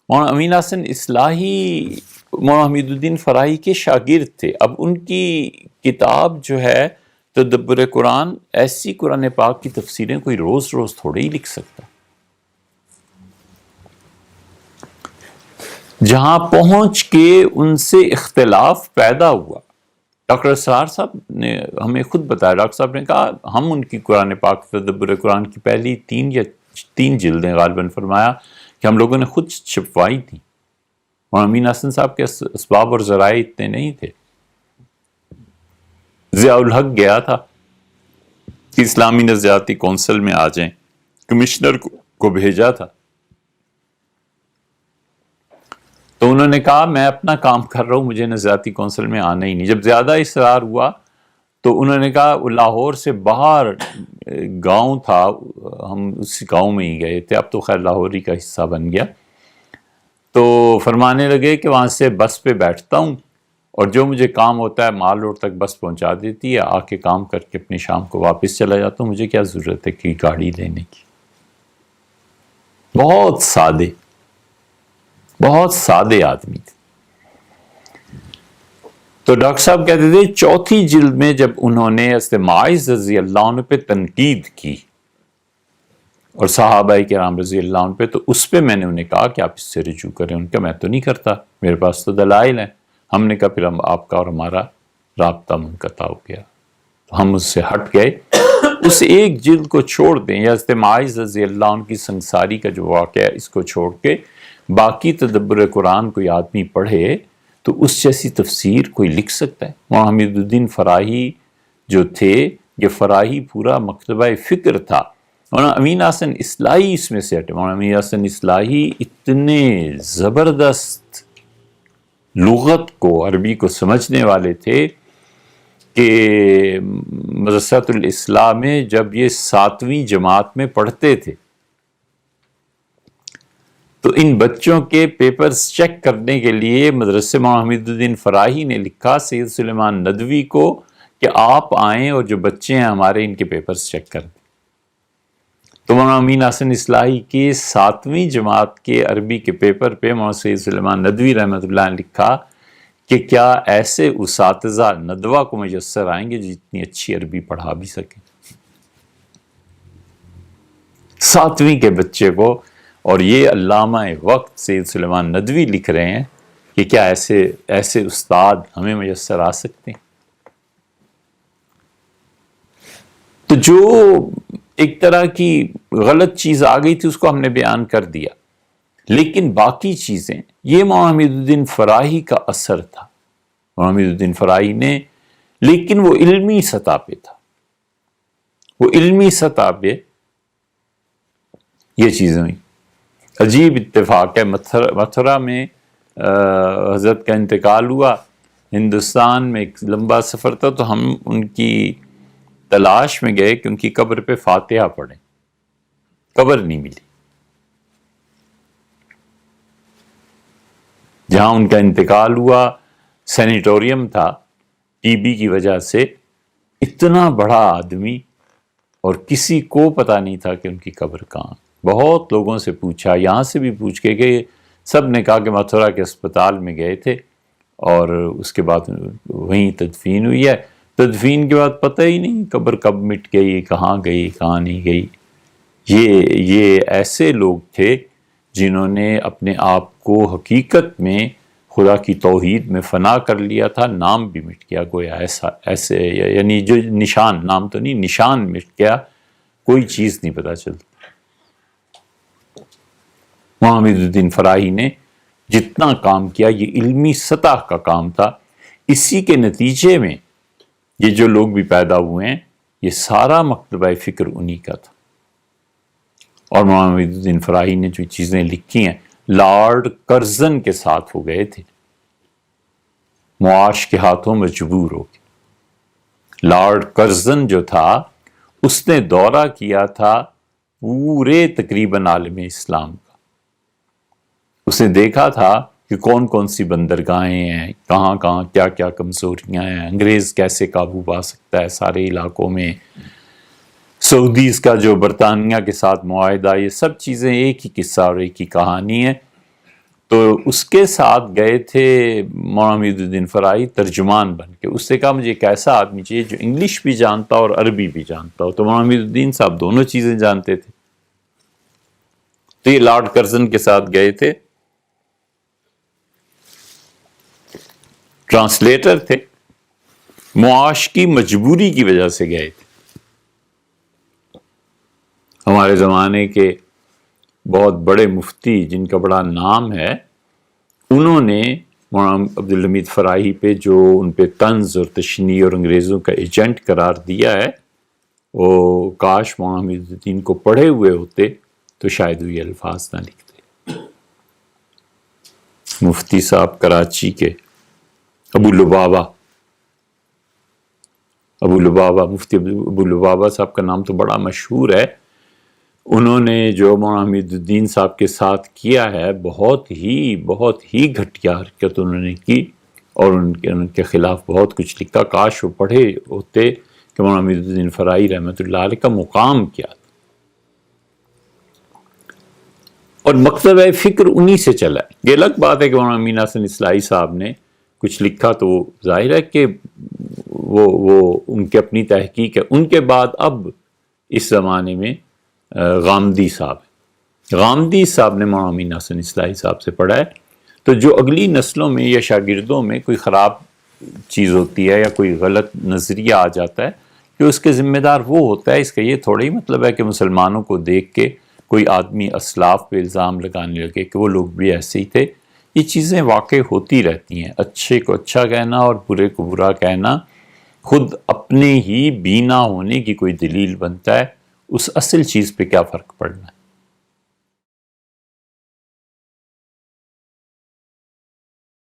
مولانا امین حسن اصلاحی مولانا حمید الدین فراہی کے شاگرد تھے. اب ان کی کتاب جو ہے تدبر قرآن، ایسی قرآن پاک کی تفسیریں کوئی روز روز تھوڑے ہی لکھ سکتا. جہاں پہنچ کے ان سے اختلاف پیدا ہوا. ڈاکٹر اسرار صاحب نے ہمیں خود بتایا، ڈاکٹر صاحب نے کہا ہم ان کی قرآن پاک تدبر قرآن کی پہلی 3 جلدیں غالباً فرمایا کہ ہم لوگوں نے خود چھپوائی تھیں. اور امین حسن صاحب کے اسباب اور ذرائع اتنے نہیں تھے. ضیاء الحق گیا تھا کہ اسلامی نظریاتی کونسل میں آ جائیں، کمشنر کو بھیجا تھا، تو انہوں نے کہا میں اپنا کام کر رہا ہوں، مجھے نظریاتی کونسل میں آنا ہی نہیں. جب زیادہ اصرار ہوا تو انہوں نے کہا وہ لاہور سے باہر گاؤں تھا، ہم اس گاؤں میں ہی گئے تھے، اب تو خیر لاہوری کا حصہ بن گیا. تو فرمانے لگے کہ وہاں سے بس پہ بیٹھتا ہوں اور جو مجھے کام ہوتا ہے مال روڈ تک بس پہنچا دیتی ہے، آ کے کام کر کے اپنی شام کو واپس چلا جاتا ہوں، مجھے کیا ضرورت ہے کہ گاڑی لینے کی. بہت سادے آدمی تھے. تو ڈاکٹر صاحب کہتے تھے 4تھی جلد میں جب انہوں نے حضرت معاذ رضی اللہ عنہ پہ تنقید کی اور صحابہ کرام رضی اللہ عنہ پہ، تو اس پہ میں نے انہیں کہا کہ آپ اس سے رجوع کریں. ان کا میں تو نہیں کرتا، میرے پاس تو دلائل ہیں. ہم نے کہا پھر آپ کا اور ہمارا رابطہ منقطع ہو گیا، تو ہم اس سے ہٹ گئے. اس ایک جلد کو چھوڑ دیں، یا حضرت معاذ رضی اللہ عنہ کی سنگساری کا جو واقعہ ہے اس کو چھوڑ کے باقی تدبر قرآن کوئی آدمی پڑھے تو اس جیسی تفسیر کوئی لکھ سکتا ہے. مولانا حمید الدین فراہی جو تھے، یہ فراہی پورا مکتبہ فکر تھا. مولانا امین حسن اصلاحی اس میں سے ہٹے. مولانا امین حسن اصلاحی اتنے زبردست لغت کو، عربی کو سمجھنے والے تھے کہ مدرسۃ الاصلاح میں جب یہ 7ویں جماعت میں پڑھتے تھے تو ان بچوں کے پیپرز چیک کرنے کے لیے مدرسے مولانا حمید الدین فراہی نے لکھا سید سلیمان ندوی کو کہ آپ آئیں اور جو بچے ہیں ہمارے ان کے پیپرز چیک کر دیں. تو مولانا امین حسن اصلاحی کے 7ویں جماعت کے عربی کے پیپر پہ مولانا سید سلیمان ندوی رحمۃ اللہ نے لکھا کہ کیا ایسے اساتذہ ندوہ کو میسر آئیں گے جو اتنی اچھی عربی پڑھا بھی سکیں. 7ویں کے بچے کو، اور یہ علامہ وقت سید سلیمان ندوی لکھ رہے ہیں کہ کیا ایسے استاد ہمیں میسر آ سکتے ہیں. تو جو ایک طرح کی غلط چیز آ گئی تھی اس کو ہم نے بیان کر دیا، لیکن باقی چیزیں یہ مولانا حمید الدین فراہی کا اثر تھا. مولانا حمید الدین فراہی نے، لیکن وہ علمی سطح پہ تھا، وہ علمی سطح پہ یہ چیزیں ہوئی. عجیب اتفاق ہے، متھرا میں حضرت کا انتقال ہوا، ہندوستان میں ایک لمبا سفر تھا، تو ہم ان کی تلاش میں گئے کہ ان کی قبر پہ فاتحہ پڑھیں. قبر نہیں ملی. جہاں ان کا انتقال ہوا سینیٹوریم تھا، ٹی بی کی وجہ سے. اتنا بڑا آدمی اور کسی کو پتہ نہیں تھا کہ ان کی قبر کہاں. بہت لوگوں سے پوچھا، یہاں سے بھی پوچھ کے گئے، سب نے کہا کہ متھرا کے اسپتال میں گئے تھے اور اس کے بعد وہیں تدفین ہوئی ہے. تدفین کے بعد پتہ ہی نہیں قبر کب مٹ گئی، کہاں گئی، کہاں نہیں گئی. یہ ایسے لوگ تھے جنہوں نے اپنے آپ کو حقیقت میں خدا کی توحید میں فنا کر لیا تھا. نام بھی مٹ گیا گویا، ایسے یعنی جو نشان، نام تو نہیں، نشان مٹ گیا، کوئی چیز نہیں پتہ چلتی. مولانا حمید الدین فراہی نے جتنا کام کیا یہ علمی سطح کا کام تھا. اسی کے نتیجے میں یہ جو لوگ بھی پیدا ہوئے ہیں، یہ سارا مکتبہ فکر انہی کا تھا. اور مولانا حمید الدین فراہی نے جو چیزیں لکھی ہیں لارڈ کرزن کے ساتھ ہو گئے تھے، معاش کے ہاتھوں مجبور ہو گئے. لارڈ کرزن جو تھا اس نے دورہ کیا تھا پورے تقریباً عالم اسلام کا. اس نے دیکھا تھا کہ کون کون سی بندرگاہیں ہیں، کہاں کہاں کیا کیا کمزوریاں ہیں، انگریز کیسے قابو پا سکتا ہے سارے علاقوں میں، سعودیز کا جو برطانیہ کے ساتھ معاہدہ، یہ سب چیزیں ایک ہی قصہ اور ایک ہی کہانی ہے. تو اس کے ساتھ گئے تھے مولانا حمید الدین فرائی ترجمان بن کے. اس سے کہا مجھے ایک ایسا آدمی چاہیے جو انگلش بھی جانتا اور عربی بھی جانتا ہو. تو مولانا حمید الدین صاحب دونوں چیزیں جانتے تھے. تو یہ لارڈ کرزن کے ساتھ گئے تھے، ٹرانسلیٹر تھے، معاش کی مجبوری کی وجہ سے گئے تھے. ہمارے زمانے کے بہت بڑے مفتی جن کا بڑا نام ہے، انہوں نے مولانا عبدالحمید فرائی پہ جو ان پہ طنز اور تشنیع اور انگریزوں کا ایجنٹ قرار دیا ہے، وہ کاش مولانا حمید الدین کو پڑھے ہوئے ہوتے تو شاید وہ یہ الفاظ نہ لکھتے. مفتی صاحب کراچی کے ابو لبابہ مفتی ابو لبابہ صاحب کا نام تو بڑا مشہور ہے. انہوں نے جو مولانا حمید الدین صاحب کے ساتھ کیا ہے بہت ہی گھٹیا حرکت انہوں نے کی اور ان کے خلاف بہت کچھ لکھا. کاش وہ پڑھے ہوتے کہ مولانا حمید الدین فرائی رحمۃ اللہ علیہ کا مقام کیا تھا. اور مکتبہ فکر انہی سے چلا ہے. یہ الگ بات ہے کہ مولانا امین حسن اصلاحی صاحب نے کچھ لکھا تو وہ ظاہر ہے کہ وہ ان کی اپنی تحقیق ہے. ان کے بعد اب اس زمانے میں غامدی صاحب نے مولانا امین حسن اصلاحی صاحب سے پڑھا ہے. تو جو اگلی نسلوں میں یا شاگردوں میں کوئی خراب چیز ہوتی ہے یا کوئی غلط نظریہ آ جاتا ہے کہ اس کے ذمہ دار وہ ہوتا ہے. اس کا یہ تھوڑا ہی مطلب ہے کہ مسلمانوں کو دیکھ کے کوئی آدمی اسلاف پہ الزام لگانے لگے کہ وہ لوگ بھی ایسے ہی تھے. یہ چیزیں واقع ہوتی رہتی ہیں. اچھے کو اچھا کہنا اور برے کو برا کہنا خود اپنے ہی بینا ہونے کی کوئی دلیل بنتا ہے. اس اصل چیز پہ کیا فرق پڑنا ہے.